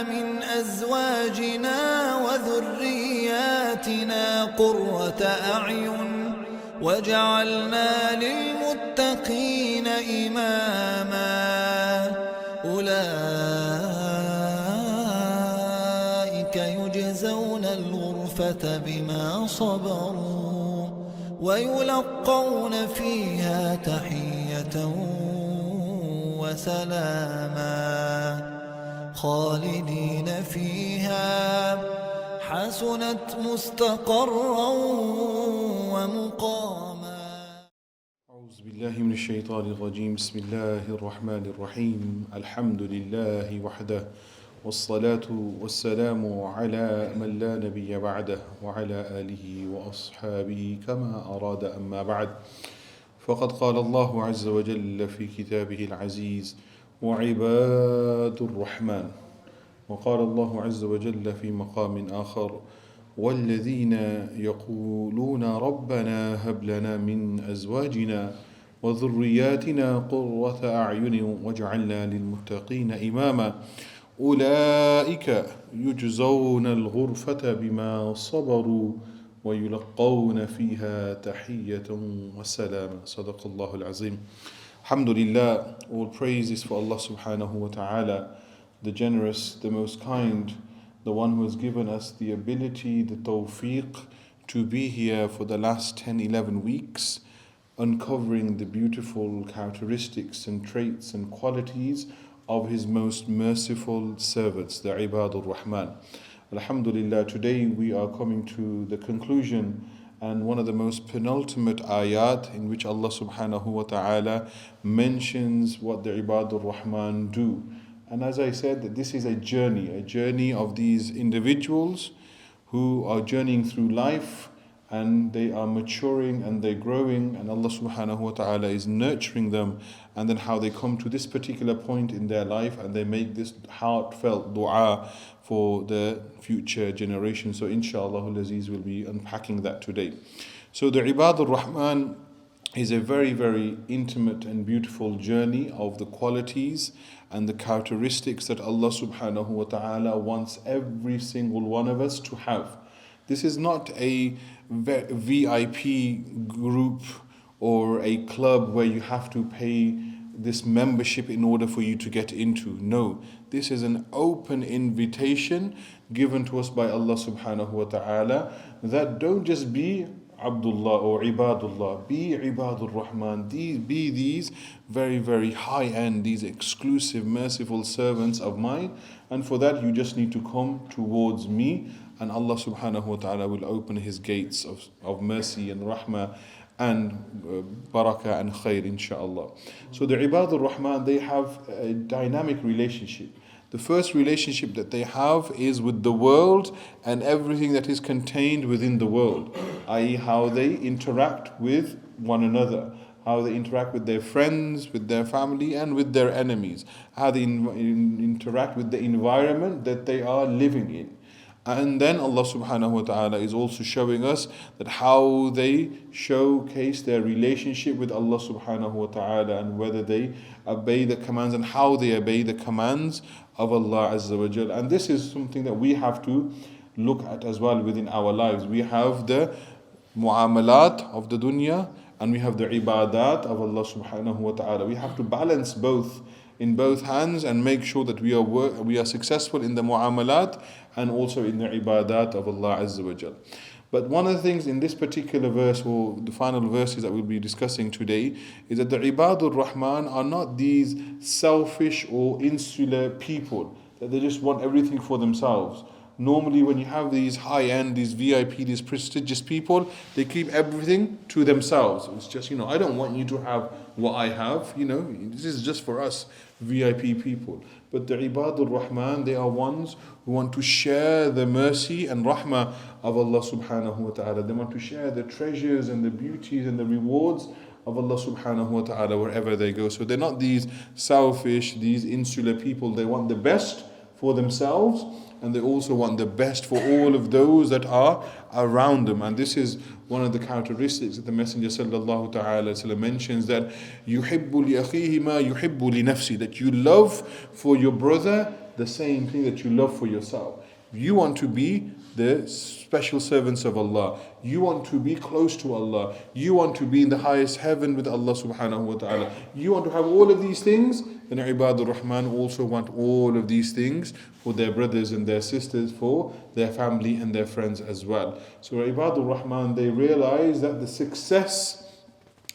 من أزواجنا وذرياتنا قرة أعين وجعلنا للمتقين إماما أولئك يجزون الغرفة بما صبروا ويلقون فيها تحية وسلاما خالدين فيها حسنت مستقرا ومقاما. أعوذ بالله من الشيطان الرجيم. بسم الله الرحمن الرحيم. الحمد لله وحده والصلاة والسلام على من لا نبي بعده وعلى آله وأصحابه كما أراد. أما بعد، فقد قال الله عز وجل في كتابه العزيز: وعباد الرحمن. وقال الله عز وجل في مقام آخر: والذين يقولون ربنا هب لنا من أزواجنا وذرياتنا قرة أعين واجعلنا للمتقين إماما أولئك يجزون الغرفة بما صبروا ويلقون فيها تحية وسلاما. صدق الله العظيم. Alhamdulillah, all praise is for Allah subhanahu wa ta'ala, the generous, the most kind, the one who has given us the ability, the tawfiq to be here for the last 10-11 weeks, uncovering the beautiful characteristics and traits and qualities of His most merciful servants, the Ebaadur-Rahmaan. Alhamdulillah, today we are coming to the conclusion and one of the most penultimate ayat in which Allah subhanahu wa ta'ala mentions what the Ebaadur-Rahmaan do. And as I said, that this is a journey of these individuals who are journeying through life, and they are maturing and they're growing, and Allah subhanahu wa ta'ala is nurturing them, and then how they come to this particular point in their life and they make this heartfelt dua for the future generation. So inshallah al-Aziz will be unpacking that today. So the Ebaadur-Rahmaan is a very, very intimate and beautiful journey of the qualities and the characteristics that Allah subhanahu wa ta'ala wants every single one of us to have. This is not a VIP group or a club where you have to pay this membership in order for you to get into. No, this is an open invitation given to us by Allah subhanahu wa ta'ala, that don't just be Abdullah or Ibadullah, be Ebaadur-Rahmaan, be these very, very high-end, these exclusive, merciful servants of mine. And for that you just need to come towards me, and Allah subhanahu wa ta'ala will open His gates of mercy and rahmah and barakah and khair, inshaAllah. So the Ebaadur-Rahmaan, they have a dynamic relationship. The first relationship that they have is with the world and everything that is contained within the world, i.e. how they interact with one another, how they interact with their friends, with their family and with their enemies, how they interact with the environment that they are living in. And then Allah subhanahu wa ta'ala is also showing us that how they showcase their relationship with Allah subhanahu wa ta'ala, and whether they obey the commands and how they obey the commands of Allah azza wa jal. And this is something that we have to look at as well within our lives. We have the mu'amalat of the dunya and we have the ibadat of Allah subhanahu wa ta'ala. We have to balance both in both hands and make sure that we are successful in the mu'amalat and also in the ibadat of Allah azza wa jal. But one of the things in this particular verse, or the final verses that we'll be discussing today, is that the Ebaadur-Rahmaan are not these selfish or insular people, that they just want everything for themselves. Normally when you have these high-end, these VIP, these prestigious people, they keep everything to themselves. It's just, I don't want you to have what I have, this is just for us VIP people. But the Ebaadur-Rahmaan, they are ones who want to share the mercy and rahmah of Allah subhanahu wa ta'ala. They want to share the treasures and the beauties and the rewards of Allah subhanahu wa ta'ala wherever they go. So they're not these selfish, these insular people. They want the best for themselves, and they also want the best for all of those that are around them. And this is one of the characteristics that the Messenger sallallahu ta'ala sallam mentions, that يُحِبُّ لِأَخِيهِ مَا يُحِبُّ لِنَفْسِهِ, that you love for your brother the same thing that you love for yourself. You want to be the special servants of Allah. You want to be close to Allah. You want to be in the highest heaven with Allah subhanahu wa ta'ala. You want to have all of these things. Then Ebaadur-Rahmaan also want all of these things for their brothers and their sisters, for their family and their friends as well. So Ebaadur-Rahmaan, they realize that the success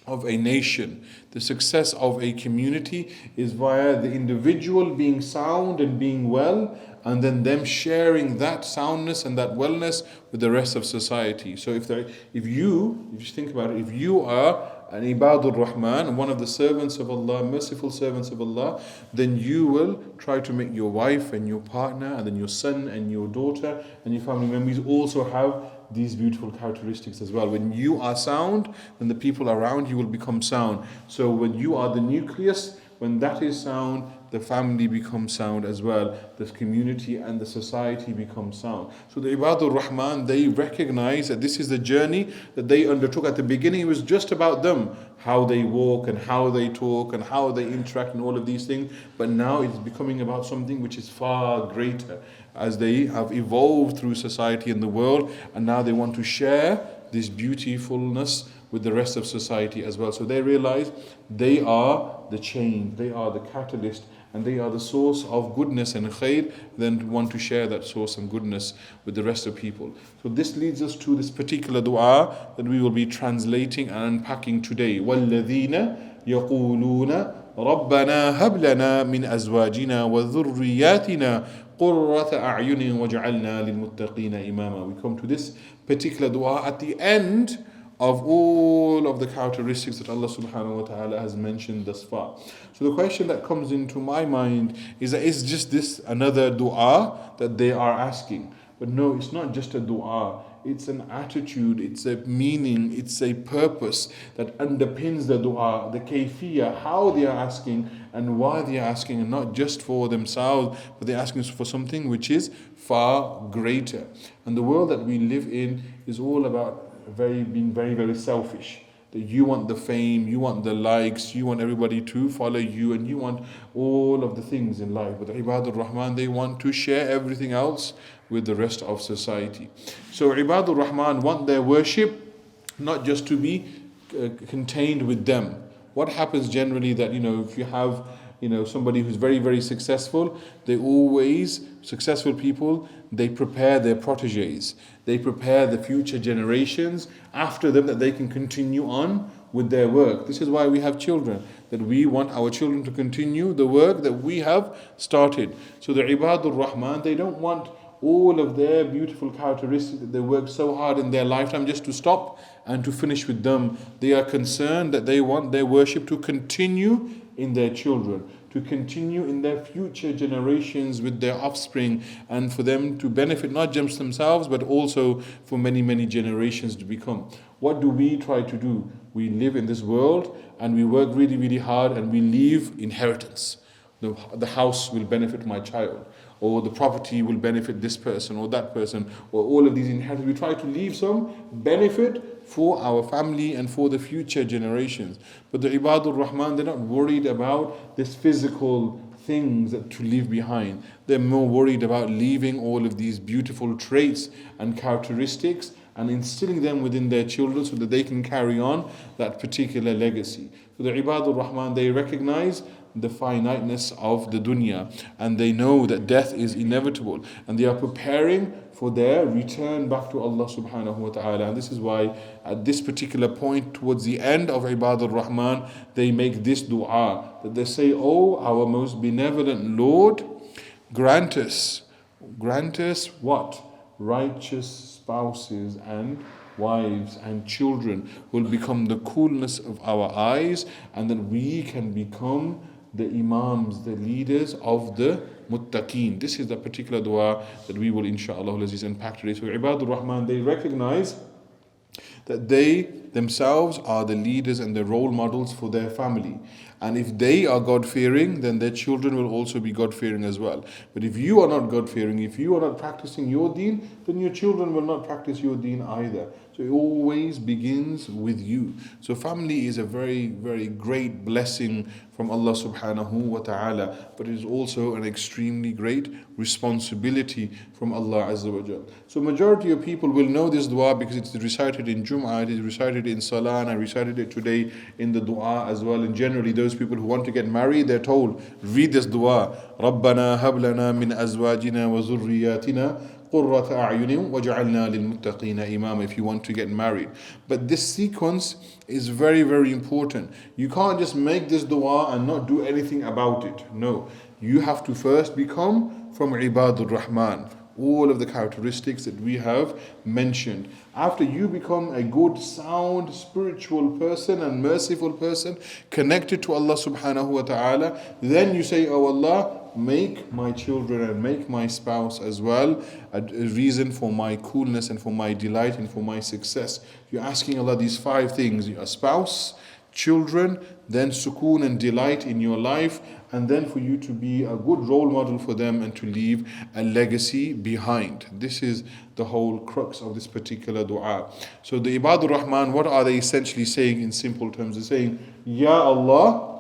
of a nation, the success of a community is via the individual being sound and being well, and then them sharing that soundness and that wellness with the rest of society. So if you think about it, if you are an Ebaadur-Rahmaan, one of the servants of Allah, merciful servants of Allah, then you will try to make your wife and your partner and then your son and your daughter and your family members also have these beautiful characteristics as well. When you are sound, then the people around you will become sound. So when you are the nucleus, when that is sound, the family becomes sound as well. The community and the society become sound. So the Ebaadur-Rahmaan, they recognize that this is the journey that they undertook. At the beginning, it was just about them, how they walk and how they talk and how they interact and all of these things. But now it's becoming about something which is far greater, as they have evolved through society and the world, and now they want to share this beautifulness with the rest of society as well. So they realize they are the change, they are the catalyst, and they are the source of goodness and khair, then want to share that source and goodness with the rest of people. So this leads us to this particular dua that we will be translating and unpacking today. وَالَّذِينَ يَقُولُونَ رَبَّنَا هَبْ لَنَا مِنْ أَزْوَاجِنَا وَذُرِّيَّاتِنَا قُرَّةَ أَعْيُنٍ وَاجْعَلْنَا لِلْمُتَّقِينَ إِمَامًا. We come to this particular dua at the end of all of the characteristics that Allah subhanahu wa ta'ala has mentioned thus far. So the question that comes into my mind is that is just this another dua that they are asking? But no, it's not just a dua. It's an attitude, it's a meaning, it's a purpose that underpins the dua, the kayfiyah, how they are asking and why they are asking, and not just for themselves, but they're asking for something which is far greater. And the world that we live in is all about being very, very selfish. That you want the fame, you want the likes, you want everybody to follow you, and you want all of the things in life. But the Ebaadur-Rahmaan, they want to share everything else with the rest of society. So Ebaadur-Rahmaan want their worship not just to be contained with them. What happens generally that, if you have somebody who's very, very successful, successful people, they prepare their proteges. They prepare the future generations after them that they can continue on with their work. This is why we have children, that we want our children to continue the work that we have started. So the Ebaadur-Rahmaan, they don't want all of their beautiful characteristics that they work so hard in their lifetime just to stop and to finish with them. They are concerned that they want their worship to continue in their children, to continue in their future generations with their offspring, and for them to benefit not just themselves but also for many, many generations to become. What do we try to do? We live in this world and we work really, really hard and we leave inheritance. The house will benefit my child, or the property will benefit this person or that person, or all of these inheritance. We try to leave some benefit for our family and for the future generations. But the Ebaadur-Rahmaan, they're not worried about this physical things to leave behind. They're more worried about leaving all of these beautiful traits and characteristics and instilling them within their children so that they can carry on that particular legacy. So the Ebaadur-Rahmaan, they recognize the finiteness of the dunya, and they know that death is inevitable, and they are preparing for their return back to Allah subhanahu wa ta'ala. And this is why at this particular point towards the end of Ebaadur-Rahmaan, they make this dua, that they say, "Oh, our most benevolent Lord, grant us what? Righteous spouses and wives and children will become the coolness of our eyes, and that we can become the imams, the leaders of the muttaqeen." This is the particular dua that we will inshallah unpack today. So Ebaadur-Rahmaan, they recognize that they themselves are the leaders and the role models for their family. And if they are God-fearing, then their children will also be God-fearing as well. But if you are not God-fearing, if you are not practicing your deen, then your children will not practice your deen either. So it always begins with you. So family is a very, very great blessing from Allah subhanahu wa ta'ala, but it is also an extremely great responsibility from Allah Azza wa Jal. So majority of people will know this dua because it's recited in Jum'ah, it is recited in Salah, and I recited it today in the dua as well. And generally those people who want to get married, they're told, read this dua, رَبَّنَا هَبْ لَنَا مِنْ أَزْوَاجِنَا وَذُرِّيَّاتِنَا قُرَّةَ أَعْيُنٍ وَجَعَلْنَا لِلْمُتَّقِينَ إِمَامًا, if you want to get married. But this sequence is very, very important. You can't just make this dua and not do anything about it. No, you have to first become from Ebaadur-Rahmaan, all of the characteristics that we have mentioned. After you become a good, sound, spiritual person and merciful person, connected to Allah subhanahu wa ta'ala, then you say, oh Allah, make my children and make my spouse as well a reason for my coolness and for my delight and for my success. You're asking Allah these 5 things: a spouse, children, then sukoon and delight in your life, and then for you to be a good role model for them and to leave a legacy behind. This is the whole crux of this particular dua. So the Ebaadur-Rahmaan, what are they essentially saying in simple terms? They're saying, Ya Allah,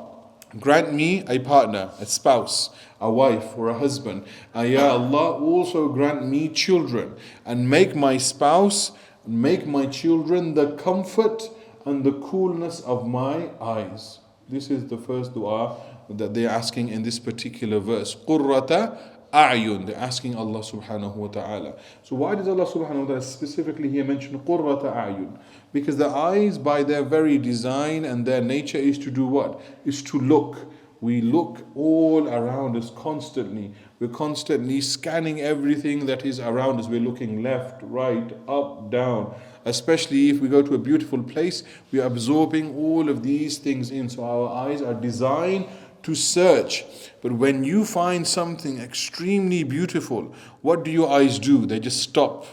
grant me a partner, a spouse, a wife or a husband. Ya Allah, also grant me children, and make my spouse, make my children the comfort and the coolness of my eyes. This is the first dua that they're asking in this particular verse. Qurrata a'yun. They're asking Allah subhanahu wa ta'ala. So why does Allah subhanahu wa ta'ala specifically here mention Qurrata a'yun? Because the eyes, by their very design and their nature, is to do what? Is to look. We look all around us constantly. We're constantly scanning everything that is around us. We're looking left, right, up, down. Especially if we go to a beautiful place, we are absorbing all of these things in. So our eyes are designed to search. But when you find something extremely beautiful, what do your eyes do? They just stop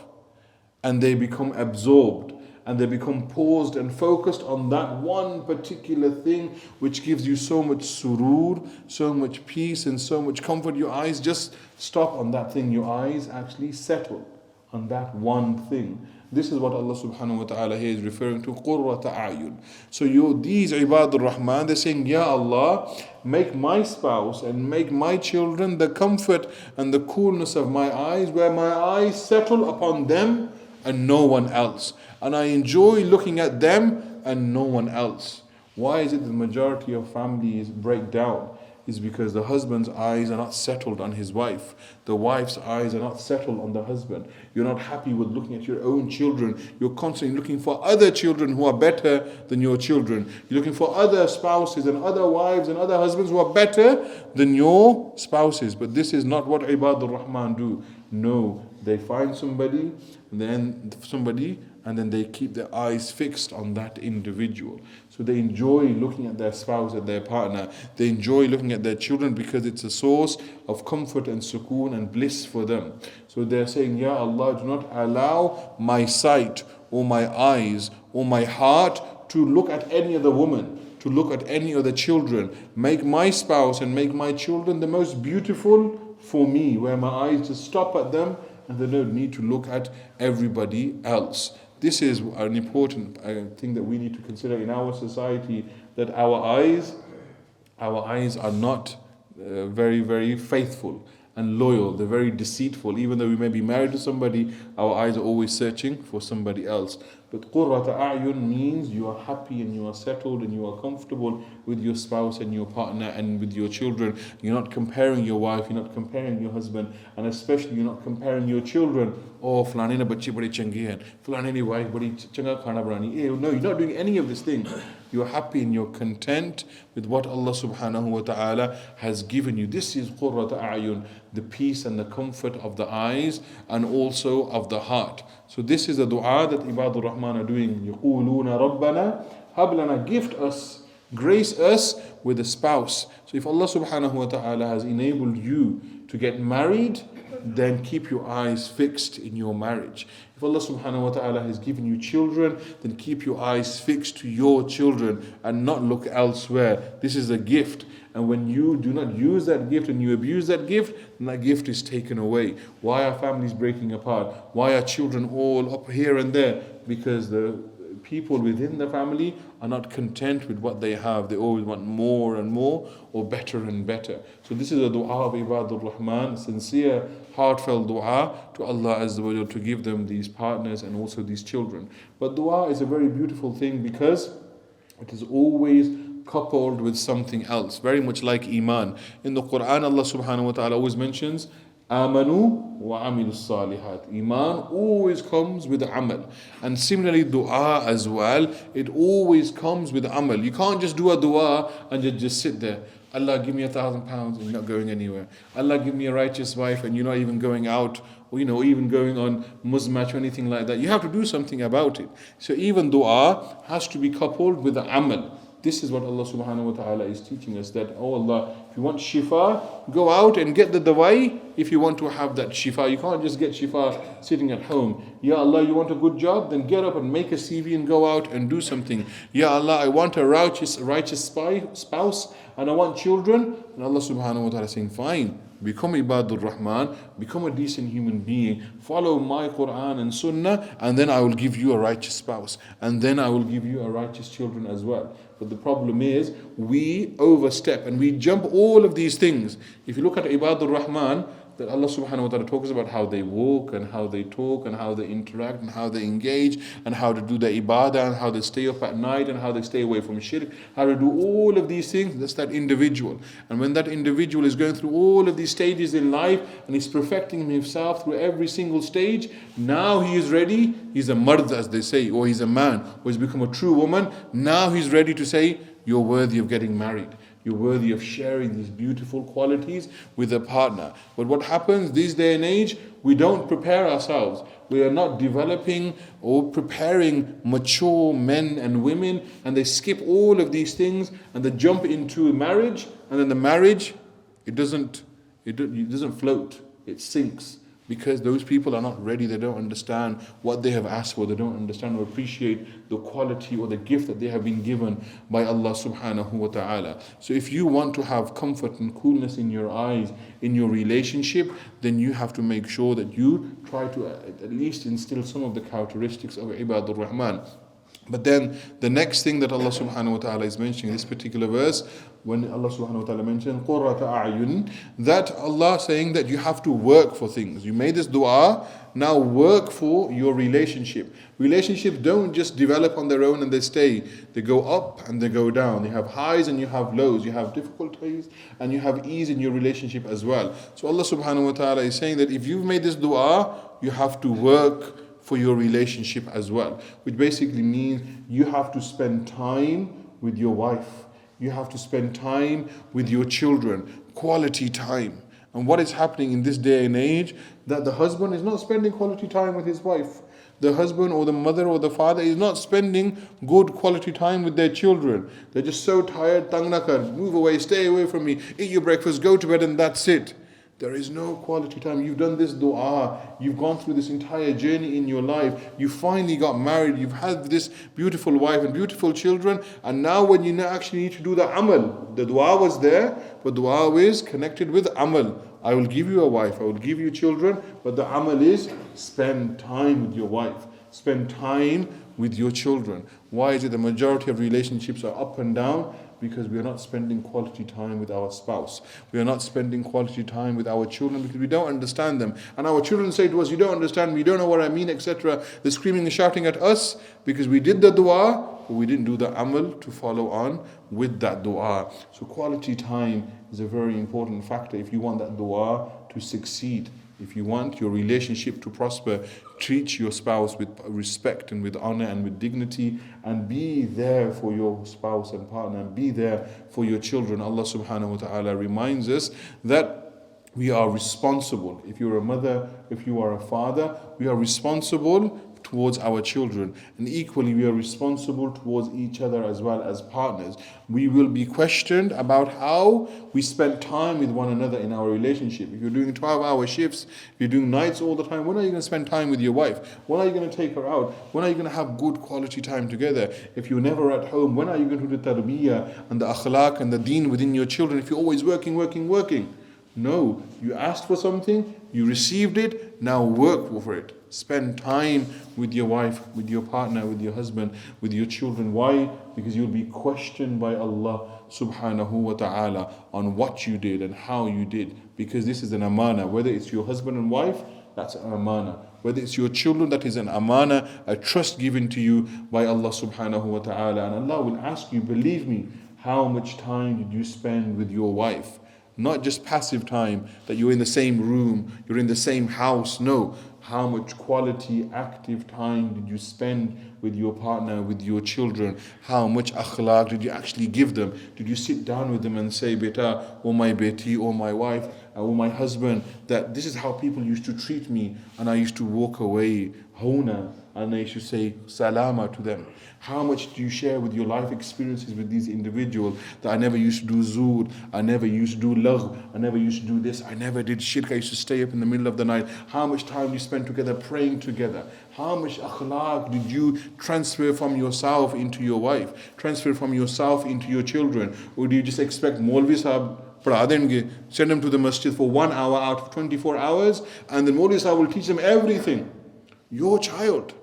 and they become absorbed. And they become paused and focused on that one particular thing which gives you so much surur, so much peace and so much comfort. Your eyes just stop on that thing. Your eyes actually settle on that one thing. This is what Allah subhanahu wa ta'ala here is referring to, Qurrata a'yun. So these Ebaadur-Rahmaan, they're saying, Ya Allah, make my spouse and make my children the comfort and the coolness of my eyes, where my eyes settle upon them and no one else. And I enjoy looking at them and no one else. Why is it the majority of families break down? Is because the husband's eyes are not settled on his wife. The wife's eyes are not settled on the husband. You're not happy with looking at your own children. You're constantly looking for other children who are better than your children. You're looking for other spouses and other wives and other husbands who are better than your spouses. But this is not what Ebaadur-Rahmaan do. No, they find somebody, and then they keep their eyes fixed on that individual. So they enjoy looking at their spouse, at their partner. They enjoy looking at their children because it's a source of comfort and sukoon and bliss for them. So they're saying, Ya Allah, do not allow my sight or my eyes or my heart to look at any other woman, to look at any other children. Make my spouse and make my children the most beautiful for me, where my eyes just stop at them and they don't need to look at everybody else. This is an important thing that we need to consider in our society, that our eyes are not very, very faithful and loyal. They're very deceitful. Even though we may be married to somebody, our eyes are always searching for somebody else. But Qurrata a'yun means you are happy and you are settled and you are comfortable with your spouse and your partner and with your children. You're not comparing your wife, you're not comparing your husband, and especially you're not comparing your children. Oh, fulane na bachche bade change hain, fulane ni wife badi changa khana banani. No, you're not doing any of this thing. You're happy and you're content with what Allah subhanahu wa ta'ala has given you. This is Qurrata a'yun, the peace and the comfort of the eyes and also of the heart. So this is the dua that Ebaadur-Rahmaan are doing. يَقُولُونَ رَبَّنَا هَبْ لَنَا, gift us, grace us with a spouse. So if Allah subhanahu wa ta'ala has enabled you to get married, then keep your eyes fixed in your marriage. If Allah subhanahu wa ta'ala has given you children, then keep your eyes fixed to your children and not look elsewhere. This is a gift. And when you do not use that gift and you abuse that gift, then that gift is taken away. Why are families breaking apart? Why are children all up here and there? Because the people within the family are not content with what they have. They always want more and more, or better and better. So this is a dua of Ebaadur-Rahmaan, sincere, heartfelt dua to Allah Azza wa Jalla to give them these partners and also these children. But dua is a very beautiful thing because it is always coupled with something else, very much like Iman. In the Quran, Allah subhanahu wa ta'ala always mentions Amanu wa amilu salihat. Iman always comes with amal. And similarly, dua as well, it always comes with amal. You can't just do a dua and just sit there. Allah, give me £1,000 and you're not going anywhere. Allah, give me a righteous wife and you're not even going out, or even going on muzmatch or anything like that. You have to do something about it. So even dua has to be coupled with the amal. This is what Allah subhanahu wa ta'ala is teaching us, that, oh Allah, if you want shifa, go out and get the dawai if you want to have that shifa. You can't just get shifa sitting at home. Ya Allah, you want a good job? Then get up and make a CV and go out and do something. Ya Allah, I want a righteous spouse and I want children. And Allah subhanahu wa ta'ala is saying, fine, become Ebaadur-Rahmaan, become a decent human being, follow my Quran and Sunnah, and then I will give you a righteous spouse, and then I will give you a righteous children as well. But the problem is, we overstep and we jump all of these things. If you look at Ebaadur-Rahmaan, that Allah subhanahu wa ta'ala talks about how they walk and how they talk and how they interact and how they engage and how to do the ibadah and how they stay up at night and how they stay away from shirk, how to do all of these things. That's that individual. And when that individual is going through all of these stages in life and he's perfecting himself through every single stage, now he is ready. He's a mard, as they say, or he's a man who has become a true woman. Now he's ready to say, you're worthy of getting married. You're worthy of sharing these beautiful qualities with a partner. But what happens this day and age, we don't prepare ourselves. We are not developing or preparing mature men and women, and they skip all of these things and they jump into marriage, and then the marriage, it doesn't float, it sinks. Because those people are not ready, they don't understand what they have asked for, they don't understand or appreciate the quality or the gift that they have been given by Allah subhanahu wa ta'ala. So if you want to have comfort and coolness in your eyes, in your relationship, then you have to make sure that you try to at least instill some of the characteristics of Ebaadur-Rahmaan. But then the next thing that Allah subhanahu wa ta'ala is mentioning in this particular verse, when Allah subhanahu wa ta'ala mentioned قُرَّةَ أَعْيُنٍ, that Allah saying that you have to work for things. You made this dua, now work for your relationship. Relationships don't just develop on their own and they stay. They go up and they go down. You have highs and you have lows. You have difficulties and you have ease in your relationship as well. So Allah subhanahu wa ta'ala is saying that if you've made this dua, you have to work for your relationship as well, which basically means you have to spend time with your wife. You have to spend time with your children, quality time. And what is happening in this day and age, that the husband is not spending quality time with his wife. The husband or the mother or the father is not spending good quality time with their children. They're just so tired, tang nakar, move away, stay away from me, eat your breakfast, go to bed, and that's it. There is no quality time. You've done this dua. You've gone through this entire journey in your life. You finally got married. You've had this beautiful wife and beautiful children. And now when you actually need to do the amal, the dua was there, but dua is connected with amal. I will give you a wife. I will give you children. But the amal is spend time with your wife. Spend time with your children. Why is it the majority of relationships are up and down? Because we are not spending quality time with our spouse. We are not spending quality time with our children because we don't understand them. And our children say to us, you don't understand me, you don't know what I mean, etc. They're screaming and shouting at us because we did the dua, but we didn't do the amal to follow on with that dua. So quality time is a very important factor if you want that dua to succeed. If you want your relationship to prosper, treat your spouse with respect and with honor and with dignity, and be there for your spouse and partner, and be there for your children. Allah subhanahu wa ta'ala reminds us that we are responsible. If you're a mother, if you are a father, we are responsible towards our children, and equally we are responsible towards each other as well as partners. We will be questioned about how we spent time with one another in our relationship. If you're doing 12-hour shifts, if you're doing nights all the time, when are you going to spend time with your wife? When are you going to take her out? When are you going to have good quality time together? If you're never at home, when are you going to do the tarbiyah and the akhlaq and the deen within your children if you're always working? No, you asked for something, you received it, now work for it. Spend time with your wife, with your partner, with your husband, with your children. Why? Because you'll be questioned by Allah subhanahu wa ta'ala on what you did and how you did. Because this is an amana. Whether it's your husband and wife, that's an amana. Whether it's your children, that is an amana, a trust given to you by Allah subhanahu wa ta'ala. And Allah will ask you, believe me, how much time did you spend with your wife? Not just passive time, that you're in the same room, you're in the same house. No, how much quality, active time did you spend with your partner, with your children? How much akhlaq did you actually give them? Did you sit down with them and say, beta, or my beti, or my wife, or my husband, that this is how people used to treat me, and I used to walk away, hona, and I used to say salama to them. How much do you share with your life experiences with these individuals, that I never used to do zood, I never used to do lagh, I never used to do this, I never did shirk, I used to stay up in the middle of the night. How much time do you spend together praying together? How much akhlaq did you transfer from yourself into your wife, transfer from yourself into your children? Or do you just expect Maulvi Sahib padha denge, send them to the masjid for 1 hour out of 24 hours, and then Maulvi Sahib will teach them everything? Your child,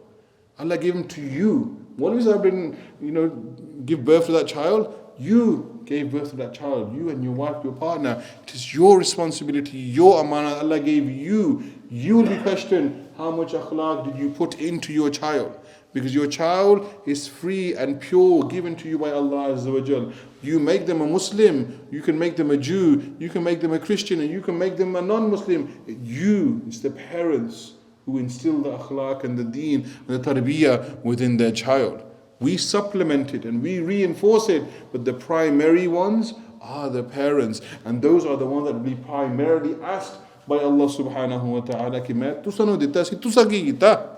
Allah gave him to you. Maulvi Sahib didn't, give birth to that child. You gave birth to that child. You and your wife, your partner. It is your responsibility, your amana Allah gave you. You will be questioned, how much akhlaq did you put into your child? Because your child is free and pure, given to you by Allah Azza wa Jal. You make them a Muslim, you can make them a Jew, you can make them a Christian, and you can make them a non-Muslim. It's the parents who instill the akhlaq and the deen and the tarbiyah within their child. We supplement it and we reinforce it, but the primary ones are the parents, and those are the ones that will be primarily asked by Allah subhanahu wa ta'ala ki main tusanu ditta si tusa ki kita.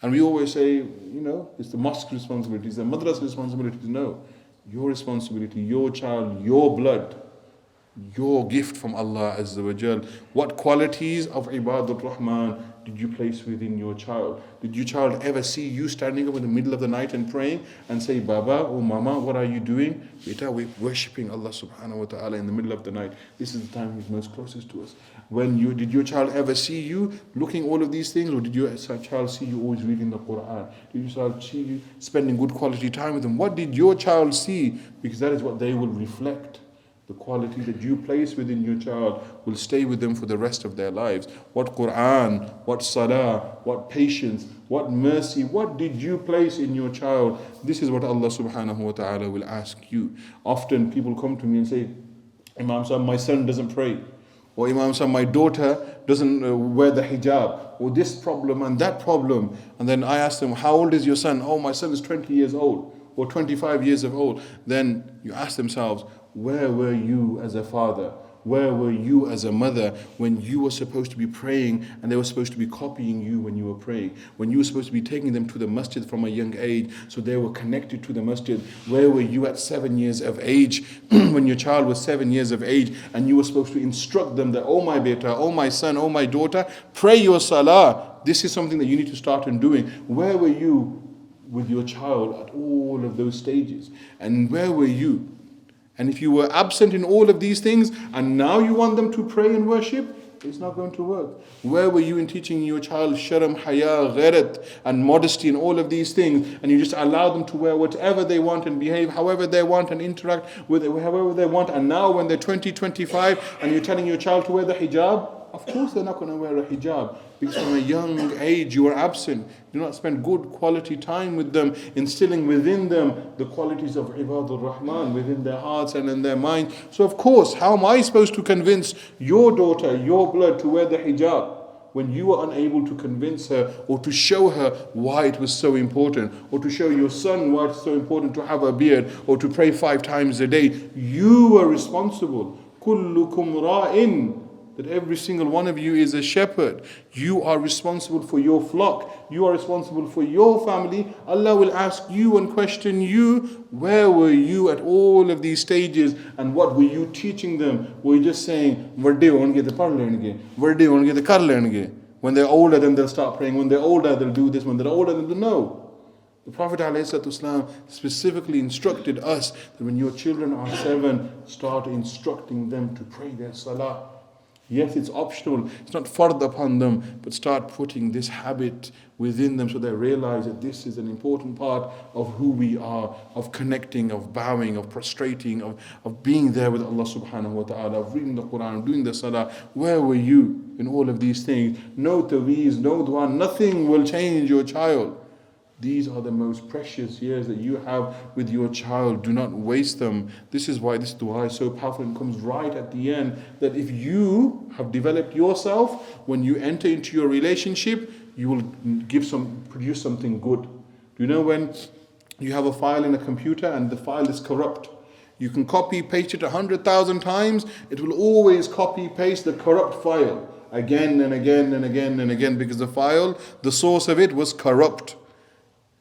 And we always say, it's the mosque's responsibility, it's the madrasa's responsibility. No, your responsibility, your child, your blood, your gift from Allah Azza wa Jal. What qualities of Ebaadur-Rahmaan did you place within your child? Did your child ever see you standing up in the middle of the night and praying and say, Baba or Mama, what are you doing? Beta, we're worshipping Allah subhanahu wa ta'ala in the middle of the night. This is the time He's most closest to us. Did your child ever see you looking all of these things, or did your child see you always reading the Quran? Did your child see you spending good quality time with them? What did your child see? Because that is what they will reflect. The quality that you place within your child will stay with them for the rest of their lives. What Quran, what Salah, what patience, what mercy, what did you place in your child? This is what Allah subhanahu wa ta'ala will ask you. Often people come to me and say, Imam Sahib, my son doesn't pray. Or Imam Sahib, my daughter doesn't wear the hijab. Or this problem and that problem. And then I ask them, how old is your son? Oh, my son is 20 years old. Or 25 years of old. Then you ask themselves, where were you as a father? Where were you as a mother when you were supposed to be praying and they were supposed to be copying you when you were praying? When you were supposed to be taking them to the masjid from a young age so they were connected to the masjid? Where were you at 7 years of age when your child was 7 years of age and you were supposed to instruct them that, oh my beta, oh my son, oh my daughter, pray your salah. This is something that you need to start on doing. Where were you with your child at all of those stages? And where were you? And if you were absent in all of these things and now you want them to pray and worship, it's not going to work. Where were you in teaching your child sharam, haya, ghairat and modesty and all of these things, and you just allow them to wear whatever they want and behave however they want and interact with it however they want, and now when they're 20, 25 and you're telling your child to wear the hijab, of course they're not going to wear a hijab, because from a young age you are absent. You do not spend good quality time with them, instilling within them the qualities of Ebaadur-Rahmaan within their hearts and in their minds. So of course, how am I supposed to convince your daughter, your blood, to wear the hijab when you were unable to convince her or to show her why it was so important, or to show your son why it's so important to have a beard or to pray 5 times a day? You were responsible. كُلُّكُمْ رَاءٍ that every single one of you is a shepherd. You are responsible for your flock. You are responsible for your family. Allah will ask you and question you, where were you at all of these stages and what were you teaching them? Were you just saying, "Vadde honge te padh lenge, vadde honge te kar lenge." When they're older, then they'll start praying. When they're older, they'll do this. When they're older, they'll do no. The Prophet ﷺ specifically instructed us that when your children are 7, start instructing them to pray their salah. Yes, it's optional, it's not fard upon them, but start putting this habit within them so they realize that this is an important part of who we are, of connecting, of bowing, of prostrating, of being there with Allah subhanahu wa ta'ala, of reading the Quran, doing the salah. Where were you in all of these things? No taweez, no dua, nothing will change your child. These are the most precious years that you have with your child. Do not waste them. This is why this dua is so powerful and comes right at the end. That if you have developed yourself, when you enter into your relationship, you will produce something good. Do you know when you have a file in a computer and the file is corrupt? You can copy, paste it 100,000 times. It will always copy, paste the corrupt file again and again and again and again because the file, the source of it was corrupt.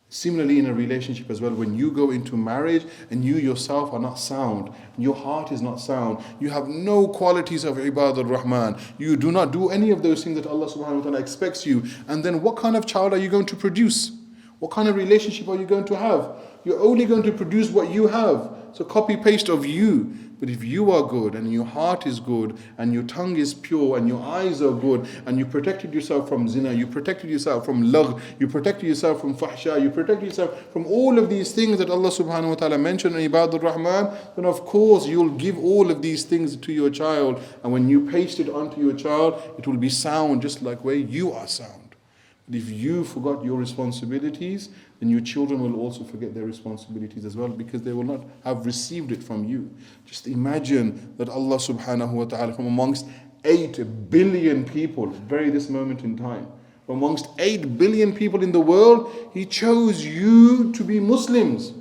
Similarly, in a relationship as well, when you go into marriage and you yourself are not sound, your heart is not sound, you have no qualities of Ebaadur-Rahmaan, you do not do any of those things that Allah subhanahu wa ta'ala expects you, and then what kind of child are you going to produce? What kind of relationship are you going to have? You're only going to produce what you have. So copy paste of you. But if you are good and your heart is good and your tongue is pure and your eyes are good and you protected yourself from zina, you protected yourself from lagh, you protected yourself from fahsha, you protected yourself from all of these things that Allah subhanahu wa ta'ala mentioned in Ebaadur-Rahmaan, then of course you'll give all of these things to your child, and when you paste it onto your child, it will be sound just like where you are sound. But if you forgot your responsibilities, then your children will also forget their responsibilities as well, because they will not have received it from you. Just imagine that Allah subhanahu wa ta'ala, from amongst 8 billion people at very this moment in time, from amongst 8 billion people in the world, He chose you to be Muslims.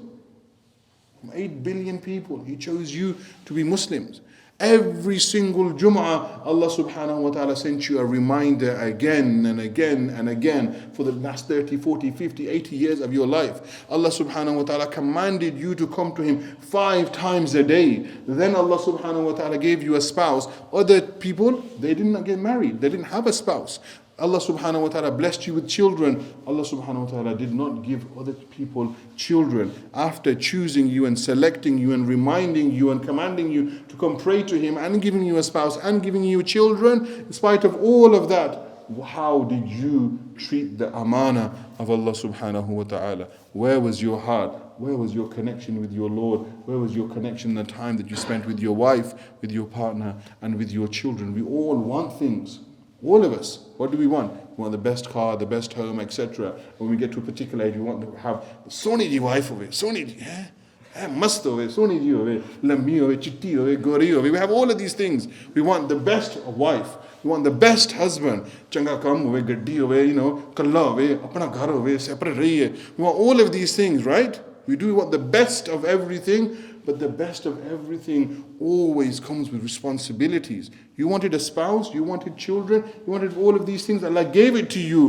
From 8 billion people, He chose you to be Muslims. Every single Jum'ah, Allah subhanahu wa ta'ala sent you a reminder again and again and again for the last 30, 40, 50, 80 years of your life. Allah subhanahu wa ta'ala commanded you to come to Him 5 times a day. Then Allah subhanahu wa ta'ala gave you a spouse. Other people, they did not get married. They didn't have a spouse. Allah subhanahu wa ta'ala blessed you with children. Allah subhanahu wa ta'ala did not give other people children. After choosing you and selecting you and reminding you and commanding you to come pray to Him and giving you a spouse and giving you children, in spite of all of that, how did you treat the amana of Allah subhanahu wa ta'ala? Where was your heart? Where was your connection with your Lord? Where was your connection in the time that you spent with your wife, with your partner, and with your children? We all want things. All of us, what do we want? We want the best car, the best home, etc. When we get to a particular age, we want to have Sony di wife of it, Sony di, must of it, Sony di of it, lambi of it, chitti of it, gori of it. We have all of these things. We want the best wife. We want the best husband. Changa kam of it, gaddi of it, kalla of it, apna ghar of it, separate rahiye. We want all of these things, right? We do want the best of everything. But the best of everything always comes with responsibilities. You wanted a spouse, you wanted children, you wanted all of these things. Allah gave it to you.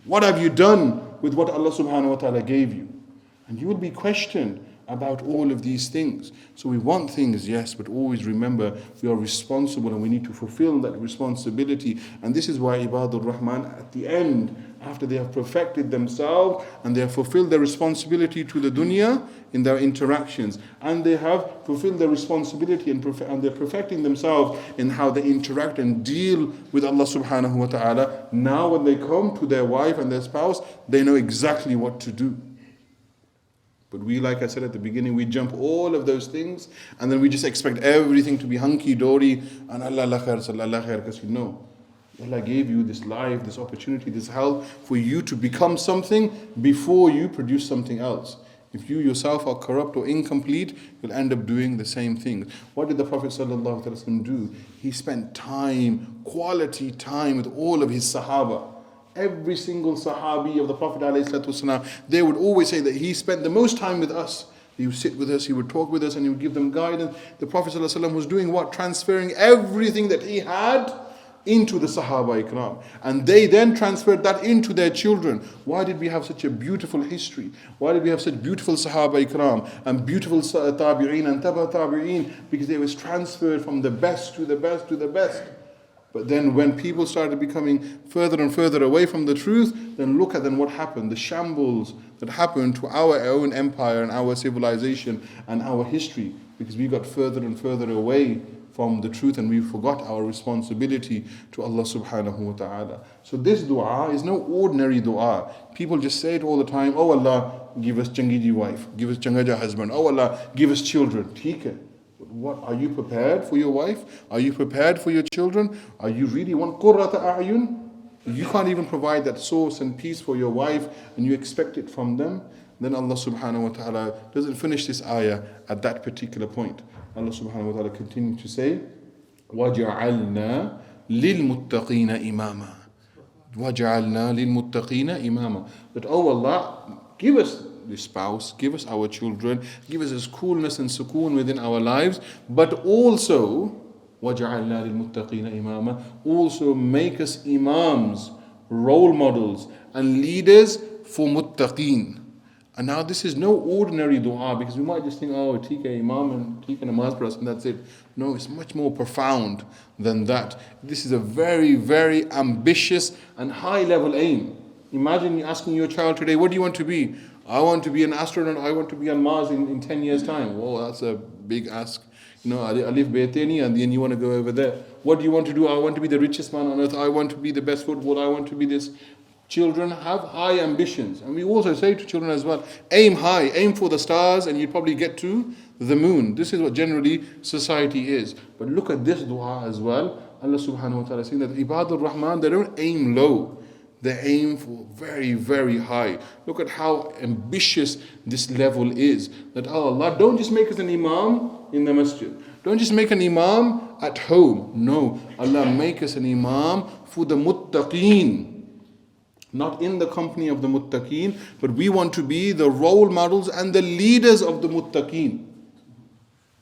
What have you done with what Allah subhanahu wa ta'ala gave you? And you will be questioned about all of these things. So we want things, yes, but always remember we are responsible and we need to fulfill that responsibility. And this is why Ebaadur-Rahmaan at the end, after they have perfected themselves and they have fulfilled their responsibility to the dunya in their interactions, and they have fulfilled their responsibility and they're perfecting themselves in how they interact and deal with Allah subhanahu wa ta'ala, now when they come to their wife and their spouse, they know exactly what to do. But we, like I said at the beginning, we jump all of those things and then we just expect everything to be hunky-dory and Allah khair, because you know, Allah gave you this life, this opportunity, this health for you to become something before you produce something else. If you yourself are corrupt or incomplete, you'll end up doing the same thing. What did the Prophet ﷺ do? He spent time, quality time with all of his Sahaba. Every single Sahabi of the Prophet ﷺ, they would always say that he spent the most time with us. He would sit with us, he would talk with us, and he would give them guidance. The Prophet ﷺ was doing what? Transferring everything that he had into the Sahaba Ikram. And they then transferred that into their children. Why did we have such a beautiful history? Why did we have such beautiful Sahaba Ikram and beautiful Tabi'een and Taba Tabi'een? Because they was transferred from the best to the best to the best. But then when people started becoming further and further away from the truth, then look at then what happened, the shambles that happened to our own empire and our civilization and our history, because we got further and further away from the truth and we forgot our responsibility to Allah subhanahu wa ta'ala. So this dua is no ordinary dua. People just say it all the time, oh Allah, give us changiji wife, give us changaja husband, oh Allah, give us children. Theek hai. What, are you prepared for your wife? Are you prepared for your children? Are you really want qurrata a'yun? You can't even provide that source and peace for your wife and you expect it from them. Then Allah subhanahu wa ta'ala doesn't finish this ayah at that particular point. Allah subhanahu wa ta'ala continues to say, وَجَعَلْنَا لِلْمُتَّقِينَ إِمَامًا وَجَعَلْنَا لِلْمُتَّقِينَ إِمَامًا. That, oh Allah, give us the spouse, give us our children, give us this coolness and sukoon within our lives, but also, وَجَعَلْنَا لِلْمُتَّقِينَ إِمَامًا, also make us imams, role models, and leaders for muttaqeen. And now this is no ordinary dua, because we might just think, oh, TK Imam and TK Namaz for us and that's it. No, it's much more profound than that. This is a very, very ambitious and high level aim. Imagine asking your child today, what do you want to be? I want to be an astronaut, I want to be on Mars in 10 years time. Whoa, that's a big ask. You know, Alif Baytani, and then you want to go over there. What do you want to do? I want to be the richest man on earth. I want to be the best footballer. I want to be this. Children have high ambitions. And we also say to children as well, aim high, aim for the stars and you'd probably get to the moon. This is what generally society is. But look at this dua as well. Allah subhanahu wa ta'ala is saying that Ebaadur-Rahmaan, they don't aim low. They aim for very, very high. Look at how ambitious this level is. That, oh Allah, don't just make us an imam in the masjid. Don't just make an imam at home. No, Allah, make us an imam for the muttaqeen. Not in the company of the muttaqeen, but we want to be the role models and the leaders of the muttaqeen.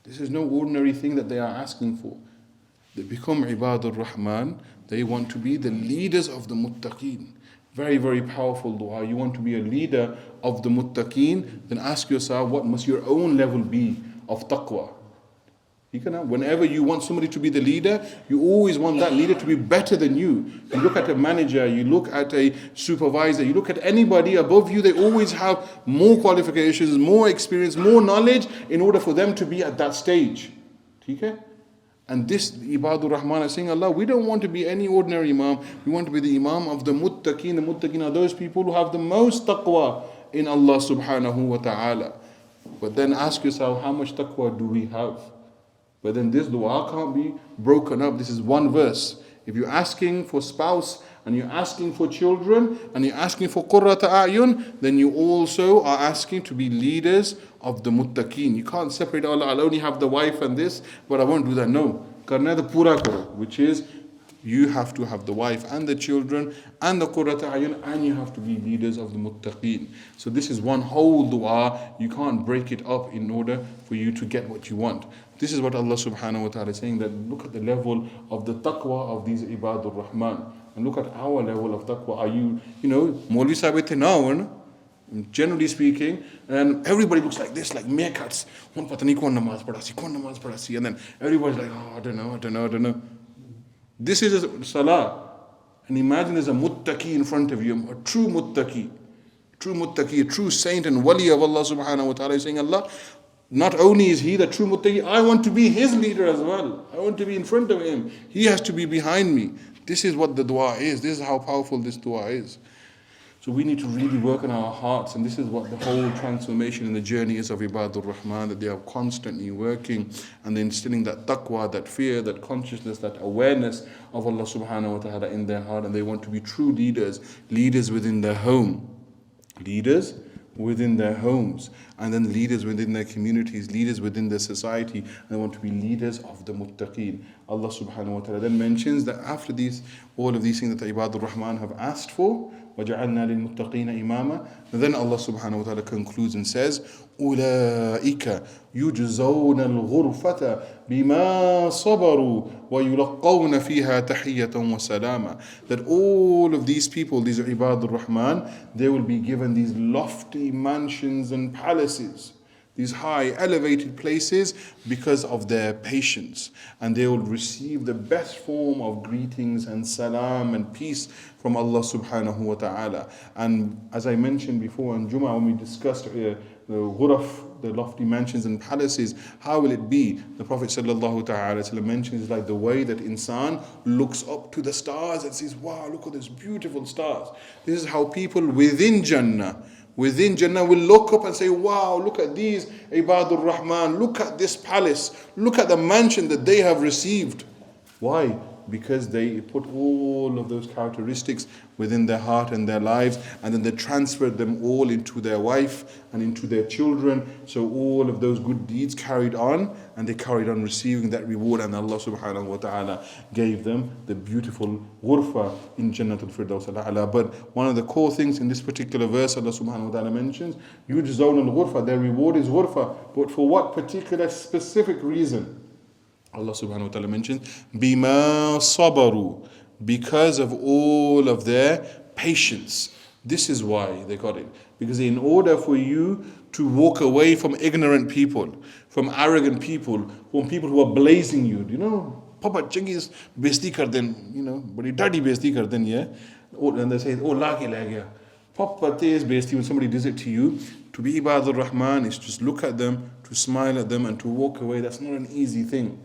This is no ordinary thing that they are asking for. They become Ebaadur-Rahmaan. They want to be the leaders of the muttaqeen. Very, very powerful dua. You want to be a leader of the muttaqeen, then ask yourself, what must your own level be of taqwa? Whenever you want somebody to be the leader, you always want that leader to be better than you. You look at a manager, you look at a supervisor, you look at anybody above you, they always have more qualifications, more experience, more knowledge in order for them to be at that stage. Okay? And this Ebaadur-Rahmaan is saying, Allah, we don't want to be any ordinary imam. We want to be the imam of the muttaqeen. The muttaqeen are those people who have the most taqwa in Allah subhanahu wa ta'ala. But then ask yourself, how much taqwa do we have? But then this dua can't be broken up. This is one verse. If you're asking for spouse and you're asking for children and you're asking for qurrata a'yun, then you also are asking to be leaders of the muttaqeen. You can't separate, Allah, I'll only have the wife and this, but I won't do that. No. Karna the pura karo, which is you have to have the wife and the children and the qurrata a'yun, and you have to be leaders of the muttaqeen. So this is one whole dua. You can't break it up in order for you to get what you want. This is what Allah subhanahu wa ta'ala is saying, that look at the level of the taqwa of these Ebaadur-Rahmaan. And look at our level of taqwa. Are you, Maulvi Sahib now, generally speaking, and everybody looks like this, like meerkats. And then everybody's like, oh, I don't know. This is a salah. And imagine there's a muttaqi in front of you, a true muttaqi, a true saint and wali of Allah subhanahu wa ta'ala is saying, Allah, not only is he the true muttaqi, I want to be his leader as well. I want to be in front of him. He has to be behind me. This is what the dua is. This is how powerful this dua is. So we need to really work on our hearts, and this is what the whole transformation in the journey is of Ebaadur-Rahmaan, that they are constantly working and they're instilling that taqwa, that fear, that consciousness, that awareness of Allah subhanahu wa ta'ala in their heart, and they want to be true leaders within their home. Leaders within their homes, and then leaders within their communities, leaders within their society, and they want to be leaders of the muttaqeen. Allah subhanahu wa ta'ala then mentions that after these, all of these things that the Ebaadur-Rahmaan have asked for, وَجَعَلْنَا لِلْمُتَّقِينَ إِمَامًا, then Allah subhanahu wa ta'ala concludes and says, أُولَٰئِكَ يُجْزَوْنَ الْغُرْفَةَ بِمَا صَبَرُوا وَيُلَقَّوْنَ فِيهَا تَحِيَّةً وَسَلَامًا. That all of these people, these Ebaadur-Rahmaan, they will be given these lofty mansions and palaces, these high elevated places because of their patience, and they will receive the best form of greetings and salam and peace from Allah subhanahu wa ta'ala. And as I mentioned before on Jummah, when we discussed the ghuraf, the lofty mansions and palaces, how will it be? The Prophet sallallahu ta'ala mentions like the way that insan looks up to the stars and says, wow, look at these beautiful stars. This is how people within Jannah will look up and say, wow, look at these Ebaadur-Rahmaan, look at this palace, look at the mansion that they have received. Why? Because they put all of those characteristics within their heart and their lives, and then they transferred them all into their wife and into their children. So all of those good deeds carried on, and they carried on receiving that reward, and Allah subhanahu wa ta'ala gave them the beautiful ghurfa in Jannatul Firdaus al-A'la. But one of the core things in this particular verse, Allah subhanahu wa ta'ala mentions, yujzawn al-ghurfa, their reward is ghurfa, but for what particular specific reason? Allah subhanahu wa ta'ala mentions, bima sabaru, because of all of their patience. This is why they got it. Because in order for you to walk away from ignorant people, from arrogant people, from people who are blazing you, Papa Changis besti kar den, badi daddy besti kar den, yeah? And they say, oh, la ke la gaya. Papa tez besti, when somebody does it to you, to be Ebaadur-Rahmaan is just look at them, to smile at them, and to walk away. That's not an easy thing.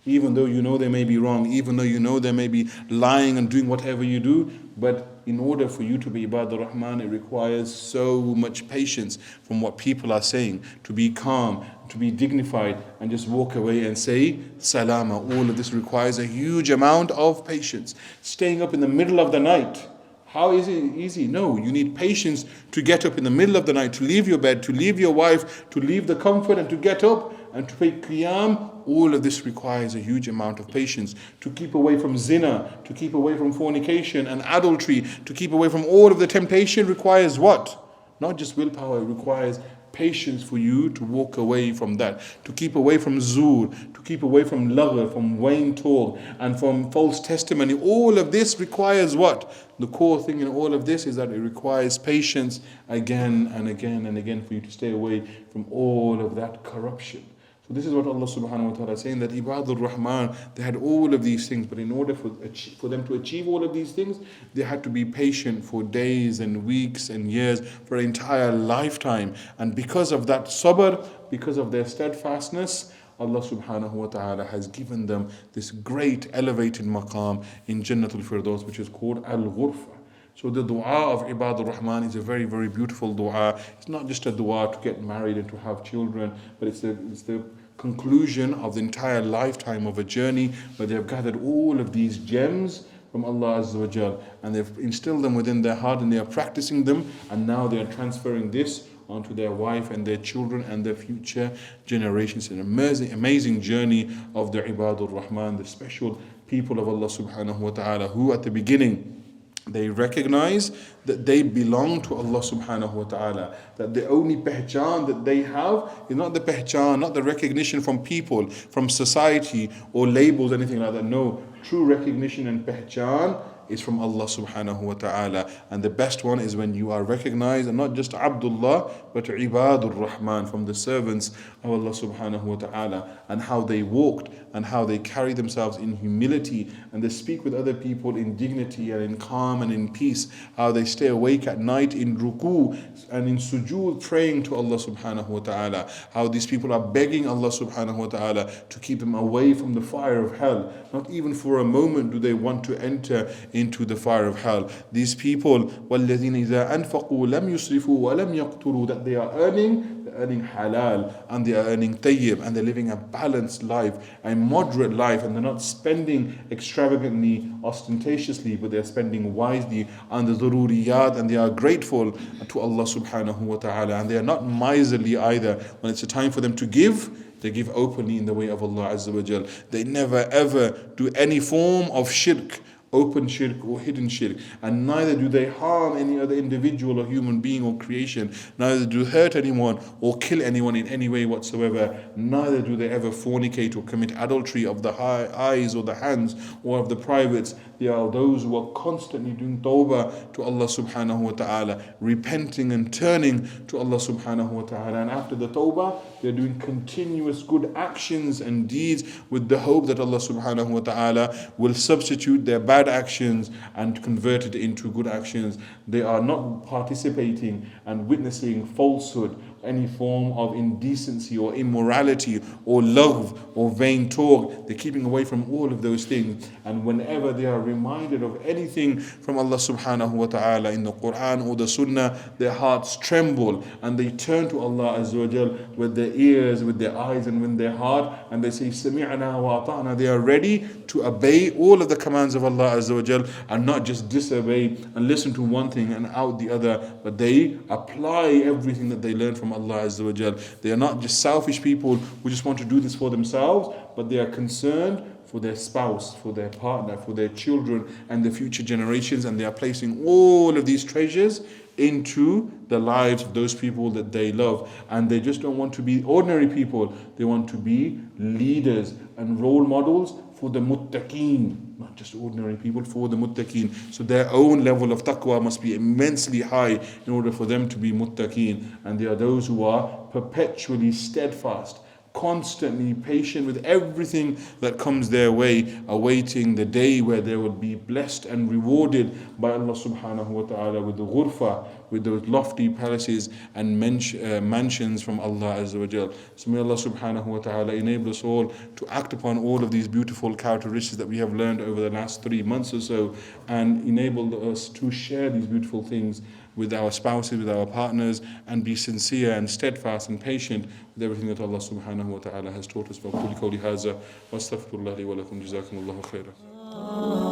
Even though you know they may be wrong, even though you know they may be lying and doing whatever you do, but in order for you to be Ebaadur-Rahmaan, it requires so much patience from what people are saying, to be calm, to be dignified, and just walk away and say salama. All of this requires a huge amount of patience. Staying up in the middle of the night, how is it easy? No, you need patience to get up in the middle of the night, to leave your bed, to leave your wife, to leave the comfort, and to get up and to pay qiyam. All of this requires a huge amount of patience. To keep away from zina, to keep away from fornication and adultery, to keep away from all of the temptation requires what? Not just willpower, it requires patience for you to walk away from that. To keep away from zur, to keep away from laghr, from vain talk, and from false testimony. All of this requires what? The core thing in all of this is that it requires patience again and again and again for you to stay away from all of that corruption. So this is what Allah subhanahu wa ta'ala is saying, that Ebaadur-Rahmaan, they had all of these things, but in order for them to achieve all of these things, they had to be patient for days and weeks and years, for an entire lifetime. And because of that sabr, because of their steadfastness, Allah subhanahu wa ta'ala has given them this great elevated maqam in Jannatul Firdaus, which is called Al-Ghurfa. So the dua of Ebaadur-Rahmaan is a very, very beautiful dua. It's not just a dua to get married and to have children, but it's the conclusion of the entire lifetime of a journey where they have gathered all of these gems from Allah Azza wa Jal, and they've instilled them within their heart, and they are practicing them, and now they are transferring this onto their wife and their children and their future generations. An amazing journey of the Ebaadur-Rahmaan, the special people of Allah subhanahu wa ta'ala, who at the beginning they recognize that they belong to Allah subhanahu wa ta'ala, that the only pehchan that they have is not the pehchan, not the recognition from people, from society or labels, anything like that. No, true recognition and pehchan is from Allah subhanahu wa ta'ala. And the best one is when you are recognized, and not just Abdullah, but Ebaadur-Rahmaan, from the servants of Allah subhanahu wa ta'ala, and how they walked and how they carry themselves in humility, and they speak with other people in dignity and in calm and in peace, how they stay awake at night in ruku and in sujood praying to Allah subhanahu wa ta'ala, how these people are begging Allah subhanahu wa ta'ala to keep them away from the fire of hell. Not even for a moment do they want to enter into the fire of hell. These people, وَالَّذِينَ إِذَا أَنفَقُوا لَمْ يُسْرِفُوا وَلَمْ يَقْتُرُوا, that they are earning halal, and they are earning tayyib, and they're living a balanced life, a moderate life, and they're not spending extravagantly, ostentatiously, but they're spending wisely on the dhururiyat, and they are grateful to Allah subhanahu wa ta'ala, and they are not miserly either. When it's a time for them to give, They give openly in the way of Allah Azza wa Jal. They never ever do any form of shirk, open shirk or hidden shirk, and neither do they harm any other individual or human being or creation, neither do hurt anyone or kill anyone in any way whatsoever, neither do they ever fornicate or commit adultery of the eyes or the hands or of the privates. They are those who are constantly doing tawbah to Allah subhanahu wa ta'ala, repenting and turning to Allah subhanahu wa ta'ala, and after the tawbah they are doing continuous good actions and deeds with the hope that Allah subhanahu wa ta'ala will substitute their bad actions and convert it into good actions. They are not participating and witnessing falsehood, any form of indecency or immorality or love or vain talk. They're keeping away from all of those things, and whenever they are reminded of anything from Allah subhanahu wa ta'ala in the Quran or the Sunnah, their hearts tremble and they turn to Allah Azza wa Jal with their ears, with their eyes and with their heart, and they say Sami'na wa ata'na. They are ready to obey all of the commands of Allah Azza wa Jal and not just disobey and listen to one thing and out the other, but they apply everything that they learn from Allah Azza wa Jal. They are not just selfish people who just want to do this for themselves, but they are concerned for their spouse, for their partner, for their children and the future generations, and they are placing all of these treasures into the lives of those people that they love. And they just don't want to be ordinary people, they want to be leaders and role models for the muttaqeen, not just ordinary people, for the muttaqeen. So their own level of taqwa must be immensely high in order for them to be muttaqeen. And they are those who are perpetually steadfast, constantly patient with everything that comes their way, awaiting the day where they will be blessed and rewarded by Allah subhanahu wa ta'ala with the ghurfa, with those lofty palaces and mansions from Allah Azza wa Jal. So may Allah subhanahu wa ta'ala enable us all to act upon all of these beautiful characteristics that we have learned over the last 3 months or so, and enable us to share these beautiful things with our spouses, with our partners, and be sincere and steadfast and patient with everything that Allah subhanahu wa ta'ala has taught us. وَقُولِ قَوْلِ هَذَا وَاسْتَغْفِرُ اللَّهَ لِي وَلَكُمْ جَزَاكُمُ اللَّهُ خَيْرًا.